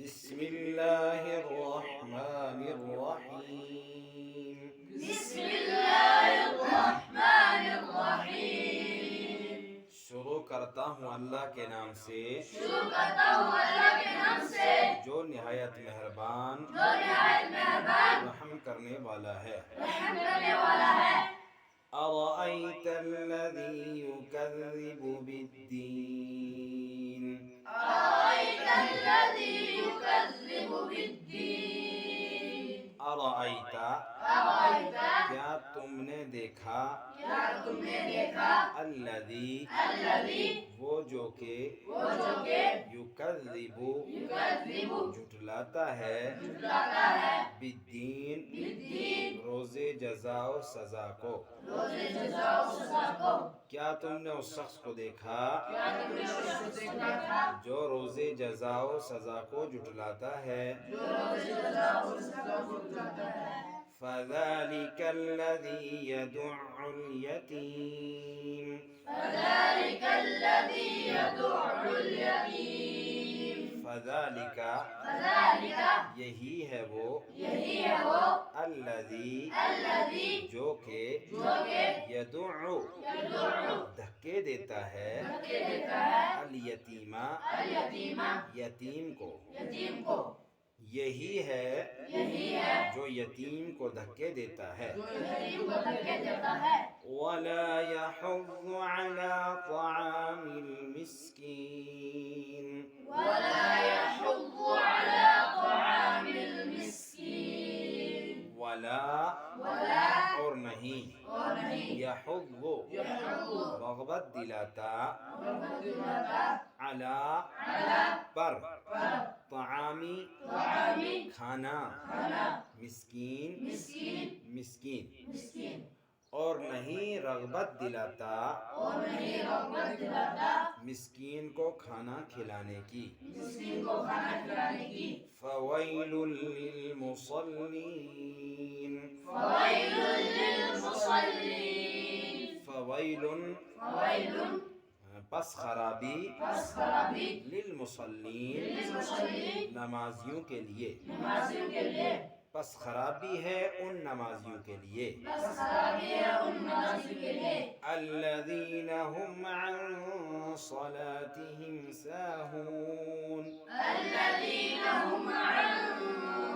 بسم اللہ الرحمن الرحیم بسم اللہ الرحمن الرحیم شروع کرتا ہوں اللہ کے نام سے شروع کرتا ہوں اللہ کے نام سے جو نہایت مہربان جو نہایت مہربان رحم کرنے والا ہے رحم کرنے والا ہے أرأيت الذي يكذب بالدين أرأيت الذي يكذب بالدين أرأيت أرأيت کیا تم نے دیکھا کیا تم نے دیکھا الذی الذي وہ جو کہ یکذب يكذب جھٹلاتا ہے جھٹلاتا ہے بالدین بالدین روز جزا و سزا کو روز جزا و سزا کو کیا تم نے اس شخص کو دیکھا کیا تم نے اس شخص کو دیکھا جو روز جزا و سزا کو جھٹلاتا ہے جو روز جزا و سزا کو جھٹلاتا ہے فذلك الذي يدع اليتيم فذلك الذي يدع اليتيم فذلك فذلك یہی ہے وہ یہی ہے وہ الذی الذي جو کہ یدع دھکے دیتا ہے دھکے دیتا ہے الیتیمہ الیتیم یتیم کو یتیم کو یہی ہے جو یتیم کو دھکے دیتا ہے جو یتیم کو دھکے دیتا ہے ولا يحض على طعام المسكين ولا يحض على طعام المسكين ولا اور نہیں اور نہیں يحض رغبت دلاتا على پر طعامی کھانا مسکین اور نہیں رغبت دلاتا مسکین کو کھانا کھلانے کی فویل للمصلین فویل پس خرابی للمصلین نمازیوں کے لیے پس خرابی ہے ان نمازیوں کے لیے الذین هم عن صلاتهم ساہون الذين هم عن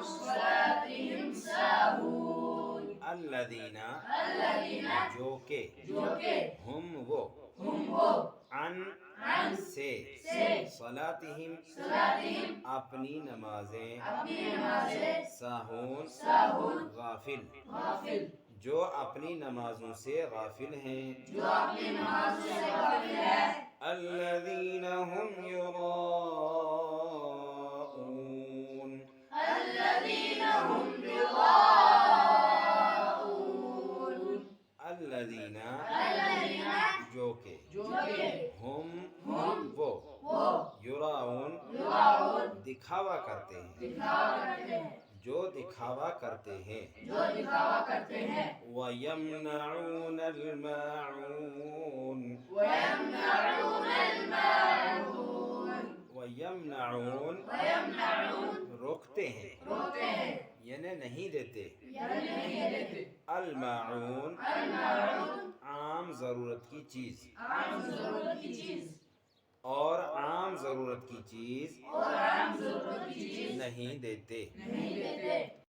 صلاتهم ساهون الذین الذين جو کہ ہم وہ عن سے صلاتہم اپنی نمازیں ساہون غافل جو اپنی نمازوں سے غافل ہیں الذین هم یراؤون الذین جو کہ ہم وہ یراؤون دکھاوا کرتے ہیں جو دکھاوا کرتے ہیں وَيَمْنَعُونَ الْمَاعُونَ وَيَمْنَعُونَ روکتے ہیں یعنی نہیں دیتے الماعون عام ضرورت کی چیز اور عام ضرورت کی چیز نہیں دیتے